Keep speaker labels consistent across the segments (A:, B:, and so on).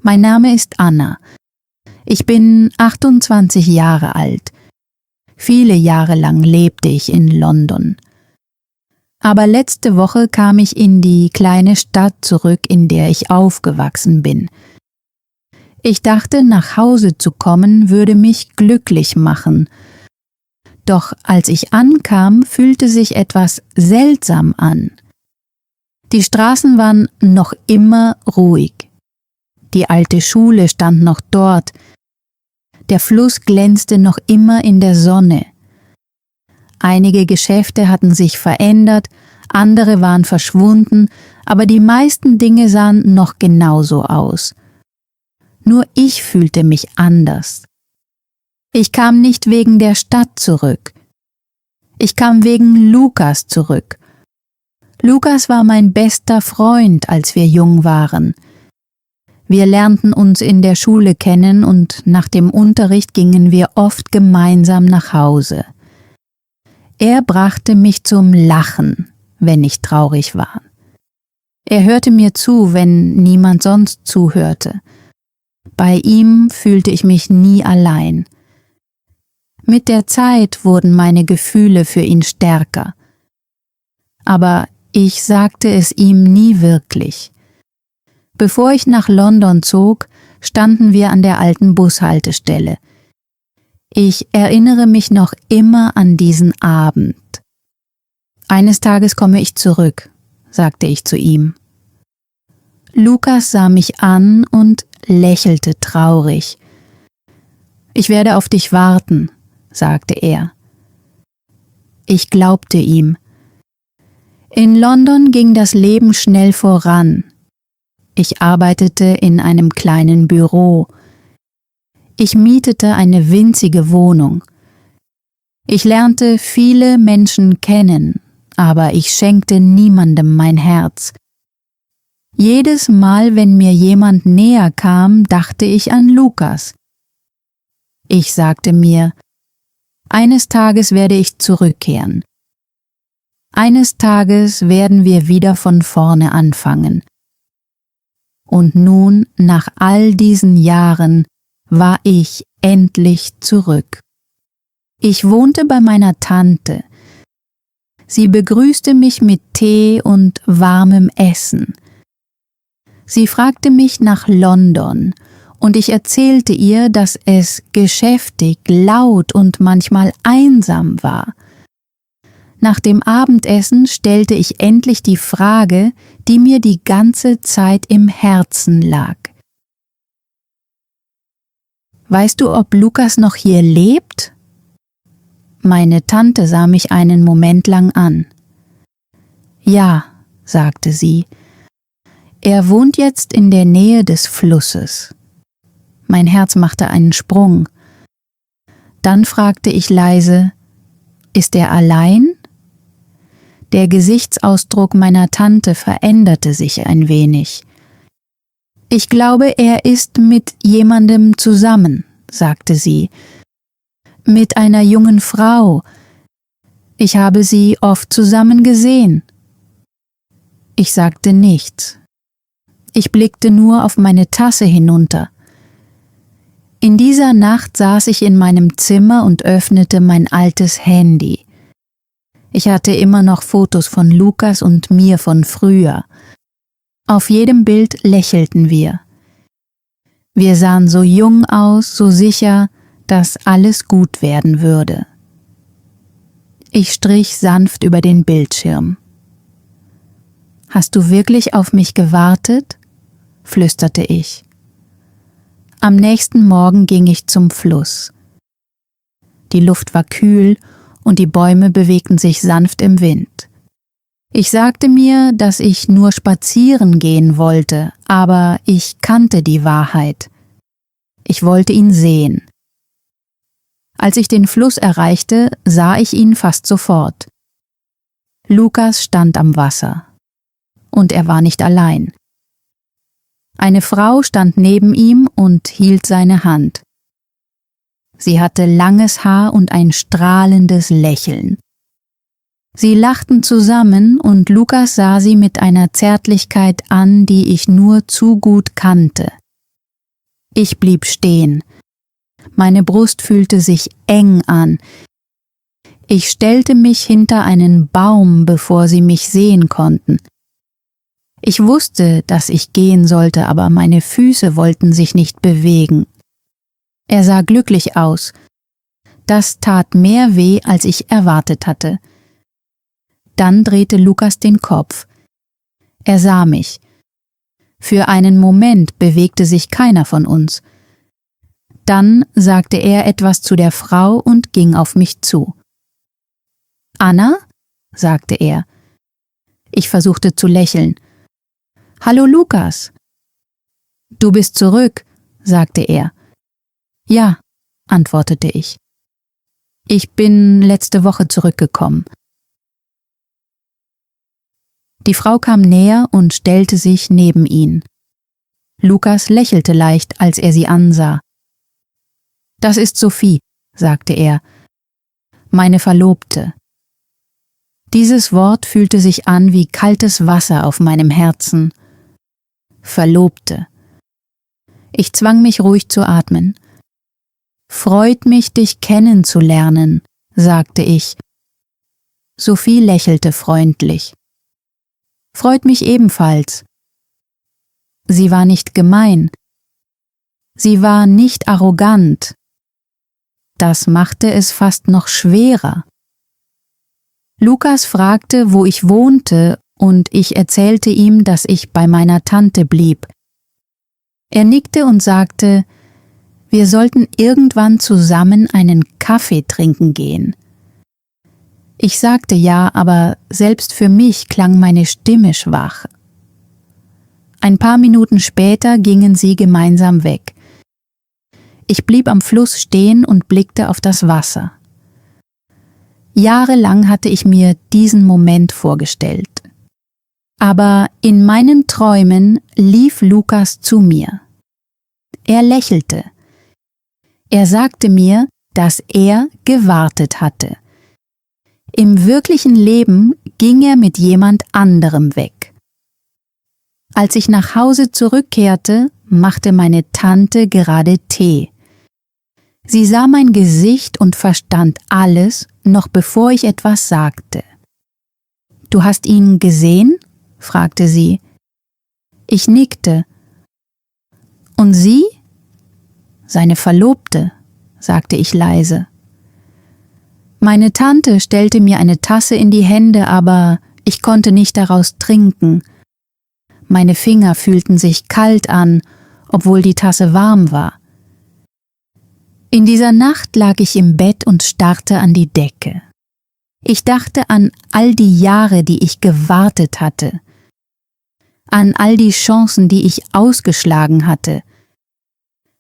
A: Mein Name ist Anna. Ich bin 28 Jahre alt. Viele Jahre lang lebte ich in London. Aber letzte Woche kam ich in die kleine Stadt zurück, in der ich aufgewachsen bin. Ich dachte, nach Hause zu kommen, würde mich glücklich machen. Doch als ich ankam, fühlte sich etwas seltsam an. Die Straßen waren noch immer ruhig. Die alte Schule stand noch dort. Der Fluss glänzte noch immer in der Sonne. Einige Geschäfte hatten sich verändert, andere waren verschwunden, aber die meisten Dinge sahen noch genauso aus. Nur ich fühlte mich anders. Ich kam nicht wegen der Stadt zurück. Ich kam wegen Lukas zurück. Lukas war mein bester Freund, als wir jung waren. Wir lernten uns in der Schule kennen und nach dem Unterricht gingen wir oft gemeinsam nach Hause. Er brachte mich zum Lachen, wenn ich traurig war. Er hörte mir zu, wenn niemand sonst zuhörte. Bei ihm fühlte ich mich nie allein. Mit der Zeit wurden meine Gefühle für ihn stärker. Aber ich sagte es ihm nie wirklich. Bevor ich nach London zog, standen wir an der alten Bushaltestelle. Ich erinnere mich noch immer an diesen Abend. Eines Tages komme ich zurück, sagte ich zu ihm. Lukas sah mich an und lächelte traurig. Ich werde auf dich warten, sagte er. Ich glaubte ihm. In London ging das Leben schnell voran. Ich arbeitete in einem kleinen Büro. Ich mietete eine winzige Wohnung. Ich lernte viele Menschen kennen, aber ich schenkte niemandem mein Herz. Jedes Mal, wenn mir jemand näher kam, dachte ich an Lukas. Ich sagte mir, eines Tages werde ich zurückkehren. Eines Tages werden wir wieder von vorne anfangen. Und nun, nach all diesen Jahren, war ich endlich zurück. Ich wohnte bei meiner Tante. Sie begrüßte mich mit Tee und warmem Essen. Sie fragte mich nach London, und ich erzählte ihr, dass es geschäftig, laut und manchmal einsam war. Nach dem Abendessen stellte ich endlich die Frage, die mir die ganze Zeit im Herzen lag. Weißt du, ob Lukas noch hier lebt? Meine Tante sah mich einen Moment lang an. Ja, sagte sie. Er wohnt jetzt in der Nähe des Flusses. Mein Herz machte einen Sprung. Dann fragte ich leise, ist er allein? Der Gesichtsausdruck meiner Tante veränderte sich ein wenig. Ich glaube, er ist mit jemandem zusammen, sagte sie. Mit einer jungen Frau. Ich habe sie oft zusammen gesehen. Ich sagte nichts. Ich blickte nur auf meine Tasse hinunter. In dieser Nacht saß ich in meinem Zimmer und öffnete mein altes Handy. Ich hatte immer noch Fotos von Lukas und mir von früher. Auf jedem Bild lächelten wir. Wir sahen so jung aus, so sicher, dass alles gut werden würde. Ich strich sanft über den Bildschirm. »Hast du wirklich auf mich gewartet?« flüsterte ich. Am nächsten Morgen ging ich zum Fluss. Die Luft war kühl und die Bäume bewegten sich sanft im Wind. Ich sagte mir, dass ich nur spazieren gehen wollte, aber ich kannte die Wahrheit. Ich wollte ihn sehen. Als ich den Fluss erreichte, sah ich ihn fast sofort. Lukas stand am Wasser. Und er war nicht allein. Eine Frau stand neben ihm und hielt seine Hand. Sie hatte langes Haar und ein strahlendes Lächeln. Sie lachten zusammen und Lukas sah sie mit einer Zärtlichkeit an, die ich nur zu gut kannte. Ich blieb stehen. Meine Brust fühlte sich eng an. Ich stellte mich hinter einen Baum, bevor sie mich sehen konnten. Ich wusste, dass ich gehen sollte, aber meine Füße wollten sich nicht bewegen. Er sah glücklich aus. Das tat mehr weh, als ich erwartet hatte. Dann drehte Lukas den Kopf. Er sah mich. Für einen Moment bewegte sich keiner von uns. Dann sagte er etwas zu der Frau und ging auf mich zu. »Anna?« sagte er. Ich versuchte zu lächeln. »Hallo Lukas!« »Du bist zurück«, sagte er. »Ja«, antwortete ich. »Ich bin letzte Woche zurückgekommen.« Die Frau kam näher und stellte sich neben ihn. Lukas lächelte leicht, als er sie ansah. »Das ist Sophie«, sagte er, »meine Verlobte.« Dieses Wort fühlte sich an wie kaltes Wasser auf meinem Herzen. Verlobte. Ich zwang mich ruhig zu atmen. »Freut mich, dich kennenzulernen«, sagte ich. Sophie lächelte freundlich. »Freut mich ebenfalls.« Sie war nicht gemein. Sie war nicht arrogant. Das machte es fast noch schwerer. Lukas fragte, wo ich wohnte, und ich erzählte ihm, dass ich bei meiner Tante blieb. Er nickte und sagte, wir sollten irgendwann zusammen einen Kaffee trinken gehen. Ich sagte ja, aber selbst für mich klang meine Stimme schwach. Ein paar Minuten später gingen sie gemeinsam weg. Ich blieb am Fluss stehen und blickte auf das Wasser. Jahrelang hatte ich mir diesen Moment vorgestellt. Aber in meinen Träumen lief Lukas zu mir. Er lächelte. Er sagte mir, dass er gewartet hatte. Im wirklichen Leben ging er mit jemand anderem weg. Als ich nach Hause zurückkehrte, machte meine Tante gerade Tee. Sie sah mein Gesicht und verstand alles, noch bevor ich etwas sagte. »Du hast ihn gesehen?« fragte sie. Ich nickte. »Und sie?« »Seine Verlobte«, sagte ich leise. Meine Tante stellte mir eine Tasse in die Hände, aber ich konnte nicht daraus trinken. Meine Finger fühlten sich kalt an, obwohl die Tasse warm war. In dieser Nacht lag ich im Bett und starrte an die Decke. Ich dachte an all die Jahre, die ich gewartet hatte, an all die Chancen, die ich ausgeschlagen hatte,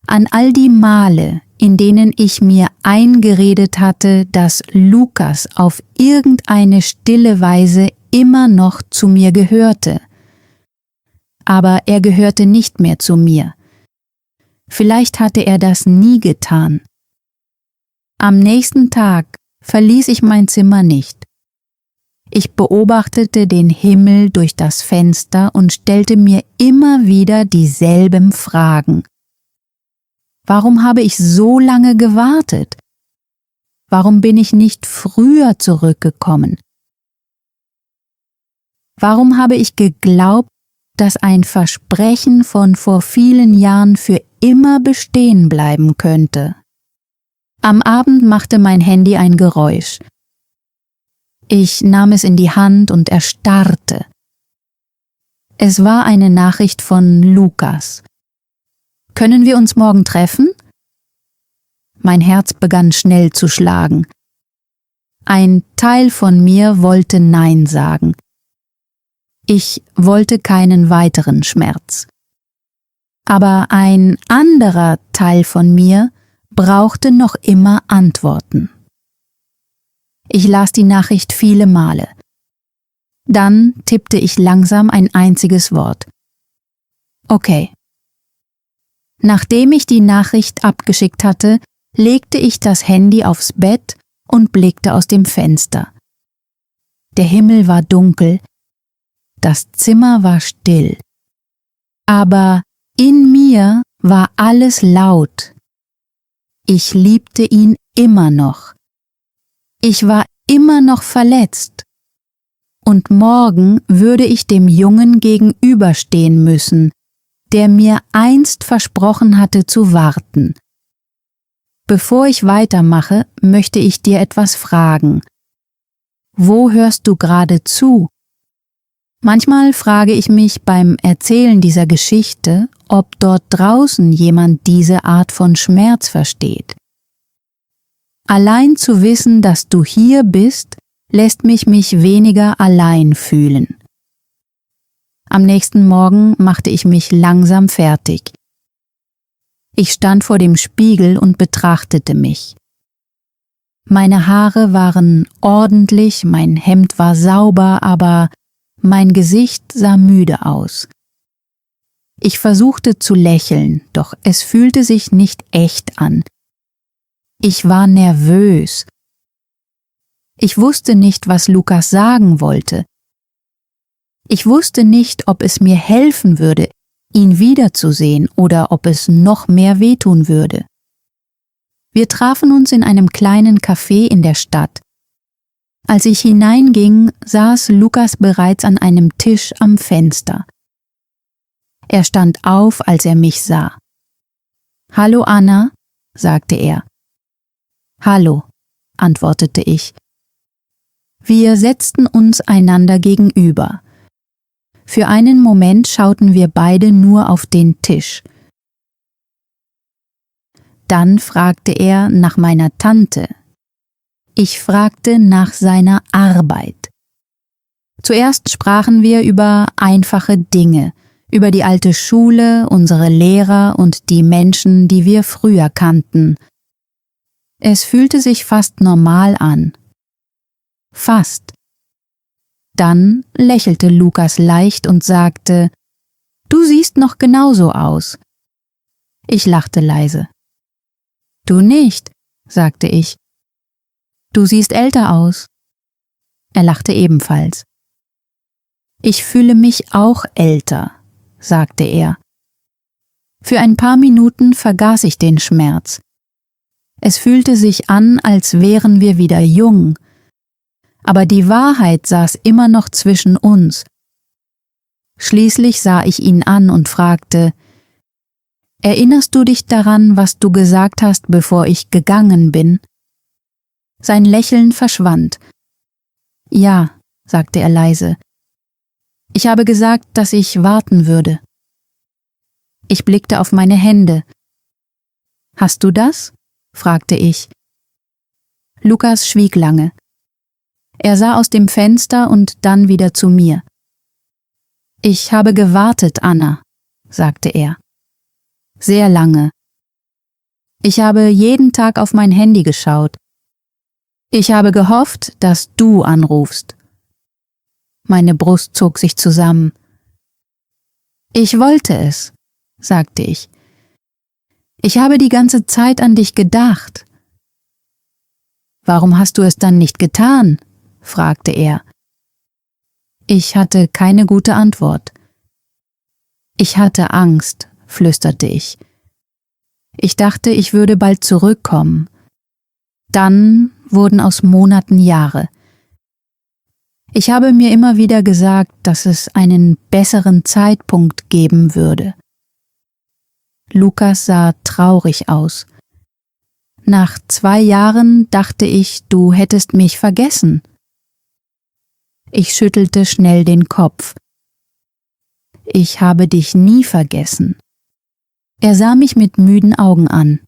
A: an all die Male, in denen ich mir eingeredet hatte, dass Lukas auf irgendeine stille Weise immer noch zu mir gehörte. Aber er gehörte nicht mehr zu mir. Vielleicht hatte er das nie getan. Am nächsten Tag verließ ich mein Zimmer nicht. Ich beobachtete den Himmel durch das Fenster und stellte mir immer wieder dieselben Fragen. Warum habe ich so lange gewartet? Warum bin ich nicht früher zurückgekommen? Warum habe ich geglaubt, dass ein Versprechen von vor vielen Jahren für immer bestehen bleiben könnte? Am Abend machte mein Handy ein Geräusch. Ich nahm es in die Hand und erstarrte. Es war eine Nachricht von Lukas. »Können wir uns morgen treffen?« Mein Herz begann schnell zu schlagen. Ein Teil von mir wollte Nein sagen. Ich wollte keinen weiteren Schmerz. Aber ein anderer Teil von mir brauchte noch immer Antworten. Ich las die Nachricht viele Male. Dann tippte ich langsam ein einziges Wort. Okay. Nachdem ich die Nachricht abgeschickt hatte, legte ich das Handy aufs Bett und blickte aus dem Fenster. Der Himmel war dunkel, das Zimmer war still. Aber in mir war alles laut. Ich liebte ihn immer noch. Ich war immer noch verletzt. Und morgen würde ich dem Jungen gegenüberstehen müssen, der mir einst versprochen hatte zu warten. Bevor ich weitermache, möchte ich dir etwas fragen. Wo hörst du gerade zu? Manchmal frage ich mich beim Erzählen dieser Geschichte, ob dort draußen jemand diese Art von Schmerz versteht. Allein zu wissen, dass du hier bist, lässt mich weniger allein fühlen. Am nächsten Morgen machte ich mich langsam fertig. Ich stand vor dem Spiegel und betrachtete mich. Meine Haare waren ordentlich, mein Hemd war sauber, aber mein Gesicht sah müde aus. Ich versuchte zu lächeln, doch es fühlte sich nicht echt an. Ich war nervös. Ich wusste nicht, was Lukas sagen wollte. Ich wusste nicht, ob es mir helfen würde, ihn wiederzusehen oder ob es noch mehr wehtun würde. Wir trafen uns in einem kleinen Café in der Stadt. Als ich hineinging, saß Lukas bereits an einem Tisch am Fenster. Er stand auf, als er mich sah. »Hallo Anna«, sagte er. »Hallo«, antwortete ich. Wir setzten uns einander gegenüber. Für einen Moment schauten wir beide nur auf den Tisch. Dann fragte er nach meiner Tante. Ich fragte nach seiner Arbeit. Zuerst sprachen wir über einfache Dinge, über die alte Schule, unsere Lehrer und die Menschen, die wir früher kannten. Es fühlte sich fast normal an. Fast. Dann lächelte Lukas leicht und sagte, »Du siehst noch genauso aus.« Ich lachte leise. »Du nicht«, sagte ich. »Du siehst älter aus.« Er lachte ebenfalls. »Ich fühle mich auch älter«, sagte er. Für ein paar Minuten vergaß ich den Schmerz. Es fühlte sich an, als wären wir wieder jung. Aber die Wahrheit saß immer noch zwischen uns. Schließlich sah ich ihn an und fragte, »Erinnerst du dich daran, was du gesagt hast, bevor ich gegangen bin?« Sein Lächeln verschwand. »Ja«, sagte er leise. »Ich habe gesagt, dass ich warten würde.« Ich blickte auf meine Hände. »Hast du das?« fragte ich. Lukas schwieg lange. Er sah aus dem Fenster und dann wieder zu mir. »Ich habe gewartet, Anna«, sagte er. »Sehr lange. Ich habe jeden Tag auf mein Handy geschaut. Ich habe gehofft, dass du anrufst.« Meine Brust zog sich zusammen. »Ich wollte es«, sagte ich. »Ich habe die ganze Zeit an dich gedacht.« »Warum hast du es dann nicht getan?«, fragte er. Ich hatte keine gute Antwort. »Ich hatte Angst«, flüsterte ich. »Ich dachte, ich würde bald zurückkommen.« Dann wurden aus Monaten Jahre. Ich habe mir immer wieder gesagt, dass es einen besseren Zeitpunkt geben würde. Lukas sah traurig aus. »Nach 2 Jahren dachte ich, du hättest mich vergessen.« Ich schüttelte schnell den Kopf. »Ich habe dich nie vergessen.« Er sah mich mit müden Augen an.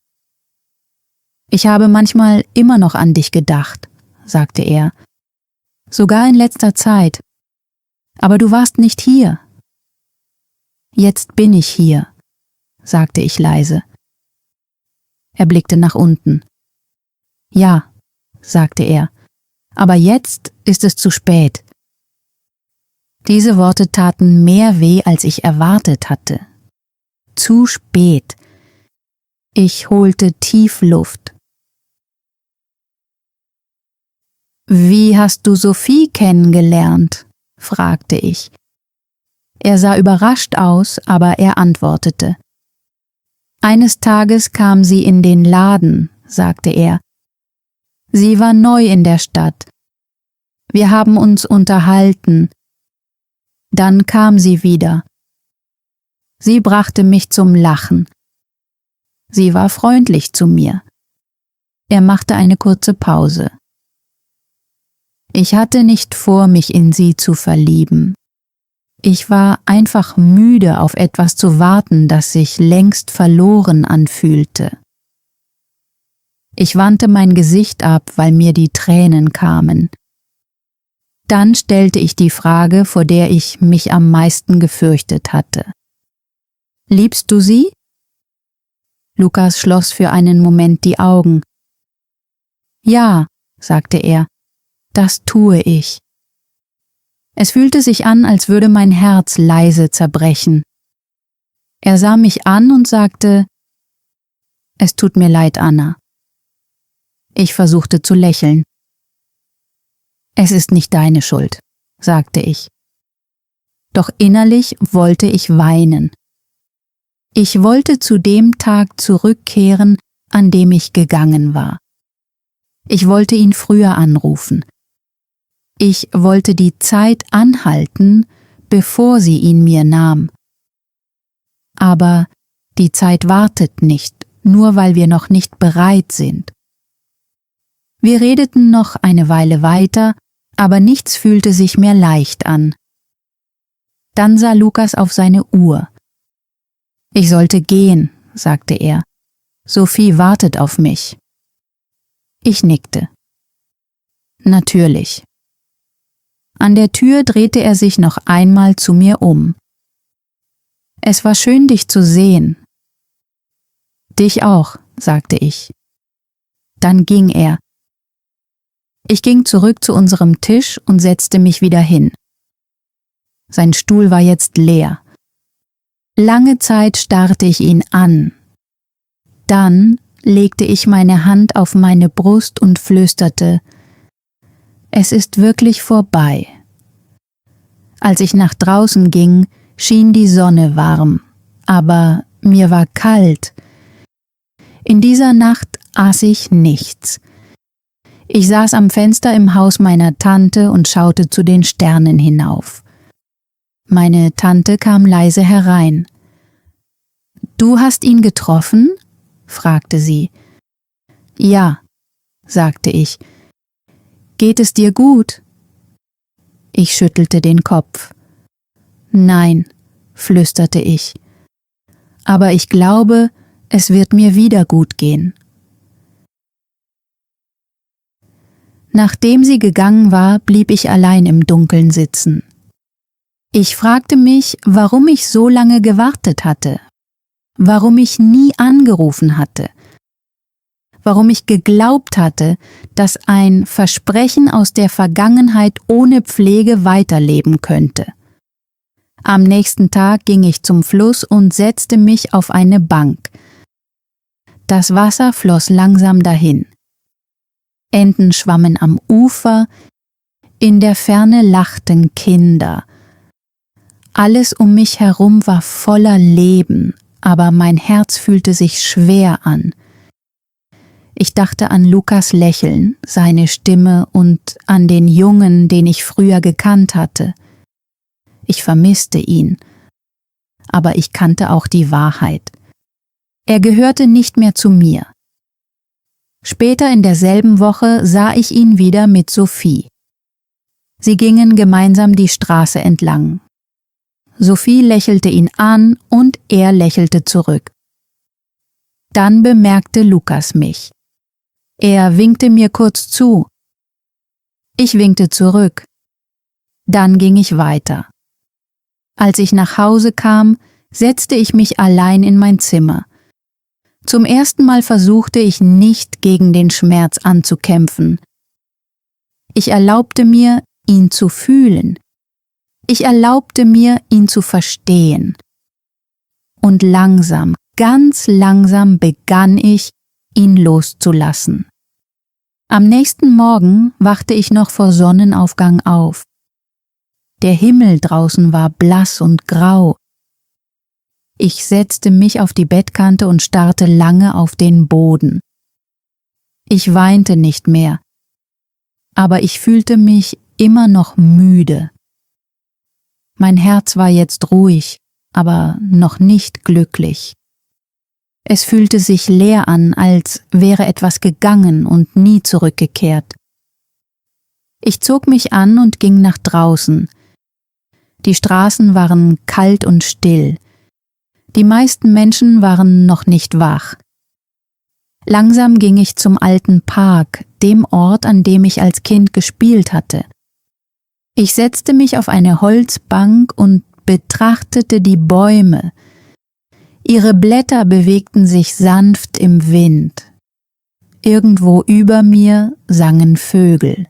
A: »Ich habe manchmal immer noch an dich gedacht«, sagte er. »Sogar in letzter Zeit. Aber du warst nicht hier.« »Jetzt bin ich hier«, sagte ich leise. Er blickte nach unten. »Ja«, sagte er, »aber jetzt ist es zu spät.« Diese Worte taten mehr weh, als ich erwartet hatte. Zu spät. Ich holte tief Luft. »Wie hast du Sophie kennengelernt?«, fragte ich. Er sah überrascht aus, aber er antwortete. Eines Tages kam sie in den Laden, sagte er. Sie war neu in der Stadt. Wir haben uns unterhalten. Dann kam sie wieder. Sie brachte mich zum Lachen. Sie war freundlich zu mir. Er machte eine kurze Pause. Ich hatte nicht vor, mich in sie zu verlieben. Ich war einfach müde, auf etwas zu warten, das sich längst verloren anfühlte. Ich wandte mein Gesicht ab, weil mir die Tränen kamen. Dann stellte ich die Frage, vor der ich mich am meisten gefürchtet hatte. Liebst du sie? Lukas schloss für einen Moment die Augen. Ja, sagte er, das tue ich. Es fühlte sich an, als würde mein Herz leise zerbrechen. Er sah mich an und sagte, es tut mir leid, Anna. Ich versuchte zu lächeln. Es ist nicht deine Schuld, sagte ich. Doch innerlich wollte ich weinen. Ich wollte zu dem Tag zurückkehren, an dem ich gegangen war. Ich wollte ihn früher anrufen. Ich wollte die Zeit anhalten, bevor sie ihn mir nahm. Aber die Zeit wartet nicht, nur weil wir noch nicht bereit sind. Wir redeten noch eine Weile weiter, aber nichts fühlte sich mehr leicht an. Dann sah Lukas auf seine Uhr. Ich sollte gehen, sagte er. Sophie wartet auf mich. Ich nickte. Natürlich. An der Tür drehte er sich noch einmal zu mir um. Es war schön, dich zu sehen. Dich auch, sagte ich. Dann ging er. Ich ging zurück zu unserem Tisch und setzte mich wieder hin. Sein Stuhl war jetzt leer. Lange Zeit starrte ich ihn an. Dann legte ich meine Hand auf meine Brust und flüsterte, es ist wirklich vorbei. Als ich nach draußen ging, schien die Sonne warm, aber mir war kalt. In dieser Nacht aß ich nichts. Ich saß am Fenster im Haus meiner Tante und schaute zu den Sternen hinauf. Meine Tante kam leise herein. »Du hast ihn getroffen?« fragte sie. »Ja«, sagte ich. »Geht es dir gut?« Ich schüttelte den Kopf. »Nein«, flüsterte ich. »Aber ich glaube, es wird mir wieder gut gehen.« Nachdem sie gegangen war, blieb ich allein im Dunkeln sitzen. Ich fragte mich, warum ich so lange gewartet hatte, warum ich nie angerufen hatte, warum ich geglaubt hatte, dass ein Versprechen aus der Vergangenheit ohne Pflege weiterleben könnte. Am nächsten Tag ging ich zum Fluss und setzte mich auf eine Bank. Das Wasser floss langsam dahin. Enten schwammen am Ufer, in der Ferne lachten Kinder. Alles um mich herum war voller Leben, aber mein Herz fühlte sich schwer an. Ich dachte an Lukas Lächeln, seine Stimme und an den Jungen, den ich früher gekannt hatte. Ich vermisste ihn, aber ich kannte auch die Wahrheit. Er gehörte nicht mehr zu mir. Später in derselben Woche sah ich ihn wieder mit Sophie. Sie gingen gemeinsam die Straße entlang. Sophie lächelte ihn an und er lächelte zurück. Dann bemerkte Lukas mich. Er winkte mir kurz zu. Ich winkte zurück. Dann ging ich weiter. Als ich nach Hause kam, setzte ich mich allein in mein Zimmer. Zum ersten Mal versuchte ich nicht gegen den Schmerz anzukämpfen. Ich erlaubte mir, ihn zu fühlen. Ich erlaubte mir, ihn zu verstehen. Und langsam, ganz langsam begann ich, ihn loszulassen. Am nächsten Morgen wachte ich noch vor Sonnenaufgang auf. Der Himmel draußen war blass und grau. Ich setzte mich auf die Bettkante und starrte lange auf den Boden. Ich weinte nicht mehr, aber ich fühlte mich immer noch müde. Mein Herz war jetzt ruhig, aber noch nicht glücklich. Es fühlte sich leer an, als wäre etwas gegangen und nie zurückgekehrt. Ich zog mich an und ging nach draußen. Die Straßen waren kalt und still. Die meisten Menschen waren noch nicht wach. Langsam ging ich zum alten Park, dem Ort, an dem ich als Kind gespielt hatte. Ich setzte mich auf eine Holzbank und betrachtete die Bäume. Ihre Blätter bewegten sich sanft im Wind. Irgendwo über mir sangen Vögel.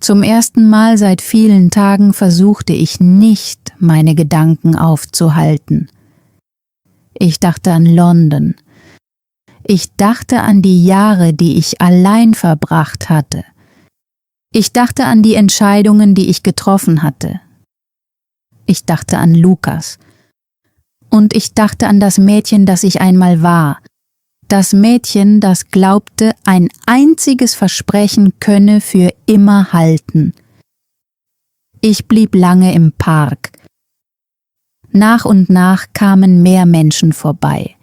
A: Zum ersten Mal seit vielen Tagen versuchte ich nicht, meine Gedanken aufzuhalten. Ich dachte an London. Ich dachte an die Jahre, die ich allein verbracht hatte. Ich dachte an die Entscheidungen, die ich getroffen hatte. Ich dachte an Lukas. Und ich dachte an das Mädchen, das ich einmal war. Das Mädchen, das glaubte, ein einziges Versprechen könne für immer halten. Ich blieb lange im Park. Nach und nach kamen mehr Menschen vorbei.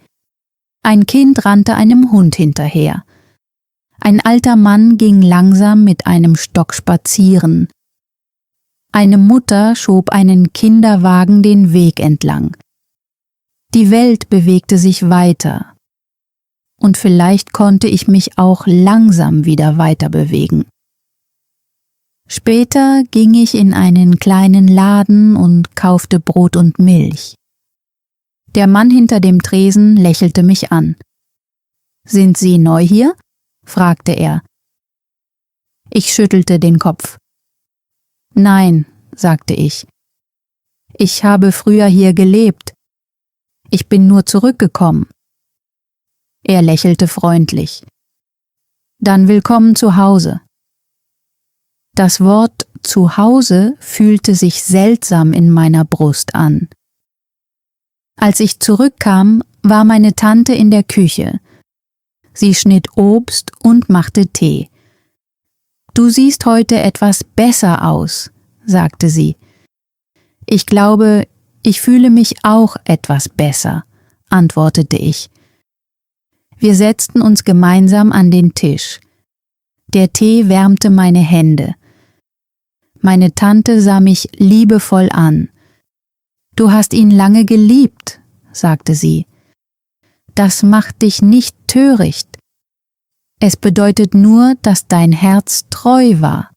A: Ein Kind rannte einem Hund hinterher. Ein alter Mann ging langsam mit einem Stock spazieren. Eine Mutter schob einen Kinderwagen den Weg entlang. Die Welt bewegte sich weiter. Und vielleicht konnte ich mich auch langsam wieder weiter bewegen. Später ging ich in einen kleinen Laden und kaufte Brot und Milch. Der Mann hinter dem Tresen lächelte mich an. »Sind Sie neu hier?« fragte er. Ich schüttelte den Kopf. »Nein«, sagte ich. »Ich habe früher hier gelebt. Ich bin nur zurückgekommen.« Er lächelte freundlich. »Dann willkommen zu Hause.« Das Wort Zuhause fühlte sich seltsam in meiner Brust an. Als ich zurückkam, war meine Tante in der Küche. Sie schnitt Obst und machte Tee. »Du siehst heute etwas besser aus«, sagte sie. »Ich glaube, ich fühle mich auch etwas besser«, antwortete ich. Wir setzten uns gemeinsam an den Tisch. Der Tee wärmte meine Hände. Meine Tante sah mich liebevoll an. »Du hast ihn lange geliebt«, sagte sie. »Das macht dich nicht töricht. Es bedeutet nur, dass dein Herz treu war.«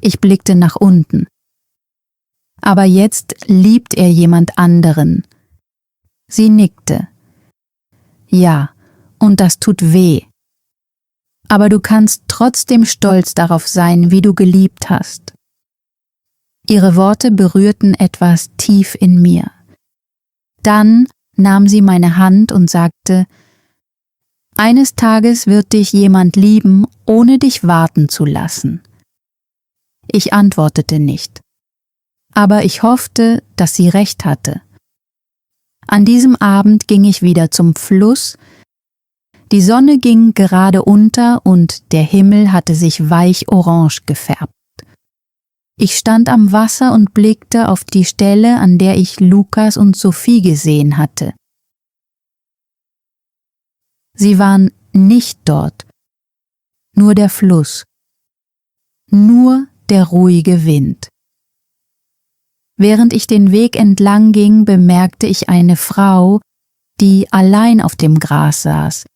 A: Ich blickte nach unten. »Aber jetzt liebt er jemand anderen.« Sie nickte. »Ja, und das tut weh. Aber du kannst trotzdem stolz darauf sein, wie du geliebt hast.« Ihre Worte berührten etwas tief in mir. Dann nahm sie meine Hand und sagte, »Eines Tages wird dich jemand lieben, ohne dich warten zu lassen.« Ich antwortete nicht. Aber ich hoffte, dass sie recht hatte. An diesem Abend ging ich wieder zum Fluss. Die Sonne ging gerade unter und der Himmel hatte sich weich orange gefärbt. Ich stand am Wasser und blickte auf die Stelle, an der ich Lukas und Sophie gesehen hatte. Sie waren nicht dort, nur der Fluss, nur der ruhige Wind. Während ich den Weg entlang ging, bemerkte ich eine Frau, die allein auf dem Gras saß.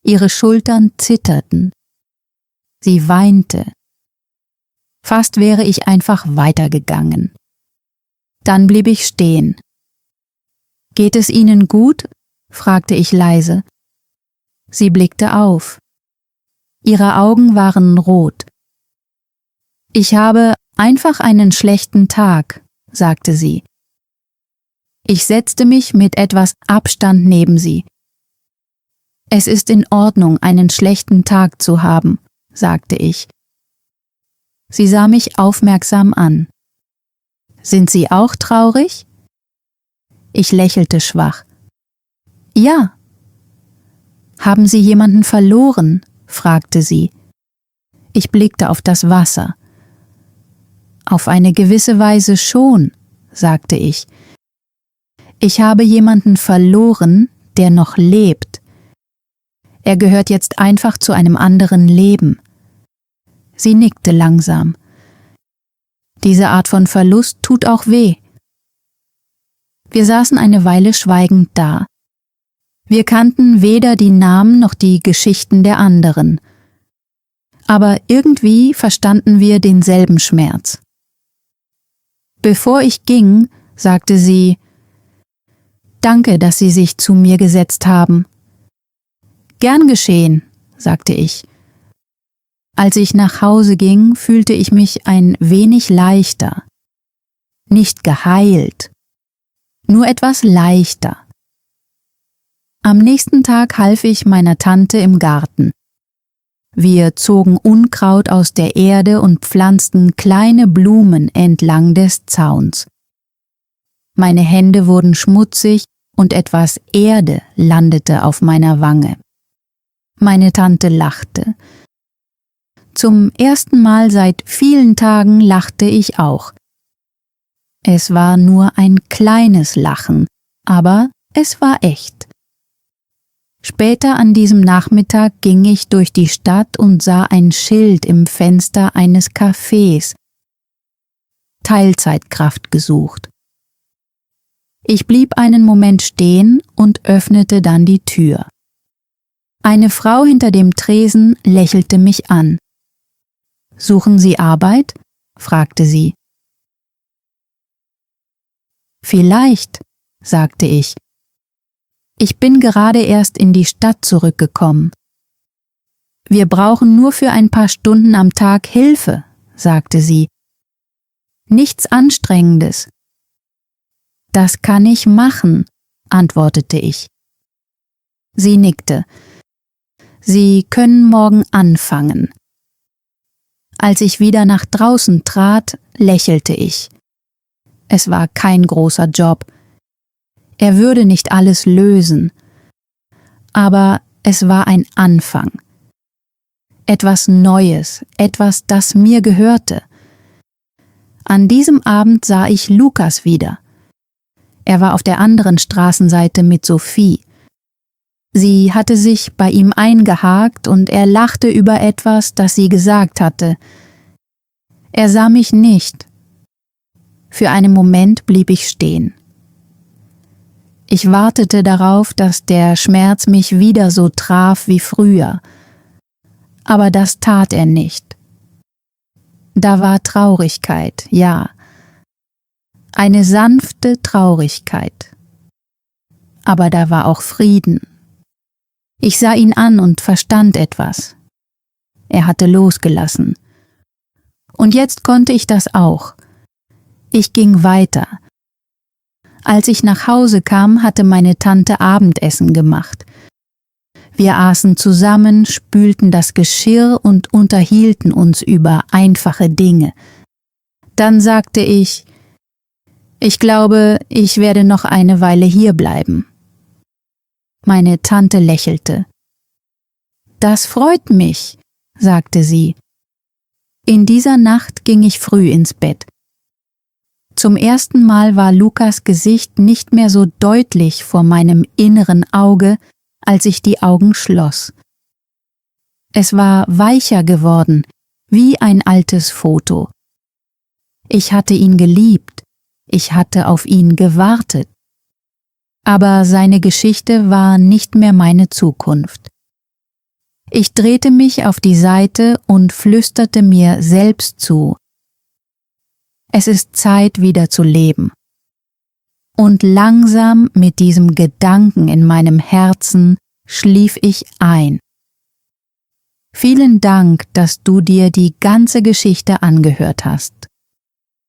A: Ihre Schultern zitterten. Sie weinte. Fast wäre ich einfach weitergegangen. Dann blieb ich stehen. »Geht es Ihnen gut?« fragte ich leise. Sie blickte auf. Ihre Augen waren rot. »Ich habe einfach einen schlechten Tag«, sagte sie. Ich setzte mich mit etwas Abstand neben sie. »Es ist in Ordnung, einen schlechten Tag zu haben«, sagte ich. Sie sah mich aufmerksam an. Sind Sie auch traurig? Ich lächelte schwach. Ja. Haben Sie jemanden verloren? Fragte sie. Ich blickte auf das Wasser. Auf eine gewisse Weise schon, sagte ich. Ich habe jemanden verloren, der noch lebt. Er gehört jetzt einfach zu einem anderen Leben. Sie nickte langsam. Diese Art von Verlust tut auch weh. Wir saßen eine Weile schweigend da. Wir kannten weder die Namen noch die Geschichten der anderen. Aber irgendwie verstanden wir denselben Schmerz. Bevor ich ging, sagte sie: »Danke, dass Sie sich zu mir gesetzt haben.« »Gern geschehen«, sagte ich. Als ich nach Hause ging, fühlte ich mich ein wenig leichter. Nicht geheilt, nur etwas leichter. Am nächsten Tag half ich meiner Tante im Garten. Wir zogen Unkraut aus der Erde und pflanzten kleine Blumen entlang des Zauns. Meine Hände wurden schmutzig und etwas Erde landete auf meiner Wange. Meine Tante lachte. Zum ersten Mal seit vielen Tagen lachte ich auch. Es war nur ein kleines Lachen, aber es war echt. Später an diesem Nachmittag ging ich durch die Stadt und sah ein Schild im Fenster eines Cafés. Teilzeitkraft gesucht. Ich blieb einen Moment stehen und öffnete dann die Tür. Eine Frau hinter dem Tresen lächelte mich an. »Suchen Sie Arbeit?« fragte sie. »Vielleicht«, sagte ich. »Ich bin gerade erst in die Stadt zurückgekommen.« »Wir brauchen nur für ein paar Stunden am Tag Hilfe«, sagte sie. »Nichts Anstrengendes.« »Das kann ich machen«, antwortete ich. Sie nickte. »Sie können morgen anfangen.« Als ich wieder nach draußen trat, lächelte ich. Es war kein großer Job. Er würde nicht alles lösen. Aber es war ein Anfang. Etwas Neues, etwas, das mir gehörte. An diesem Abend sah ich Lukas wieder. Er war auf der anderen Straßenseite mit Sophie. Sie hatte sich bei ihm eingehakt und er lachte über etwas, das sie gesagt hatte. Er sah mich nicht. Für einen Moment blieb ich stehen. Ich wartete darauf, dass der Schmerz mich wieder so traf wie früher. Aber das tat er nicht. Da war Traurigkeit, ja. Eine sanfte Traurigkeit. Aber da war auch Frieden. Ich sah ihn an und verstand etwas. Er hatte losgelassen. Und jetzt konnte ich das auch. Ich ging weiter. Als ich nach Hause kam, hatte meine Tante Abendessen gemacht. Wir aßen zusammen, spülten das Geschirr und unterhielten uns über einfache Dinge. Dann sagte ich: »Ich glaube, ich werde noch eine Weile hier bleiben.« Meine Tante lächelte. »Das freut mich«, sagte sie. In dieser Nacht ging ich früh ins Bett. Zum ersten Mal war Lukas Gesicht nicht mehr so deutlich vor meinem inneren Auge, als ich die Augen schloss. Es war weicher geworden, wie ein altes Foto. Ich hatte ihn geliebt, ich hatte auf ihn gewartet. Aber seine Geschichte war nicht mehr meine Zukunft. Ich drehte mich auf die Seite und flüsterte mir selbst zu: Es ist Zeit, wieder zu leben. Und langsam mit diesem Gedanken in meinem Herzen schlief ich ein. Vielen Dank, dass du dir die ganze Geschichte angehört hast.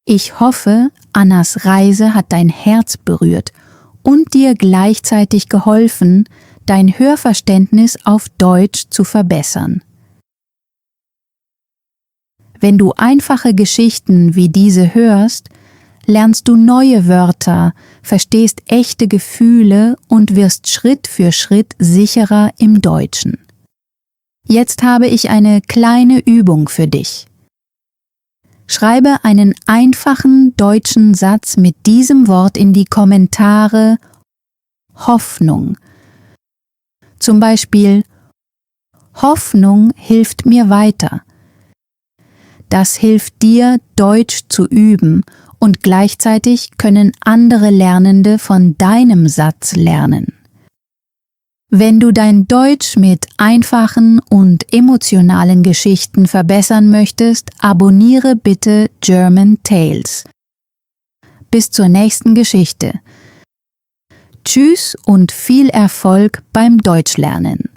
A: Ich hoffe, Annas Reise hat dein Herz berührt und dir gleichzeitig geholfen, dein Hörverständnis auf Deutsch zu verbessern. Wenn du einfache Geschichten wie diese hörst, lernst du neue Wörter, verstehst echte Gefühle und wirst Schritt für Schritt sicherer im Deutschen. Jetzt habe ich eine kleine Übung für dich. Schreibe einen einfachen deutschen Satz mit diesem Wort in die Kommentare Hoffnung. Zum Beispiel: Hoffnung hilft mir weiter. Das hilft dir, Deutsch zu üben, und gleichzeitig können andere Lernende von deinem Satz lernen. Wenn du dein Deutsch mit einfachen und emotionalen Geschichten verbessern möchtest, abonniere bitte German Tales. Bis zur nächsten Geschichte. Tschüss und viel Erfolg beim Deutschlernen.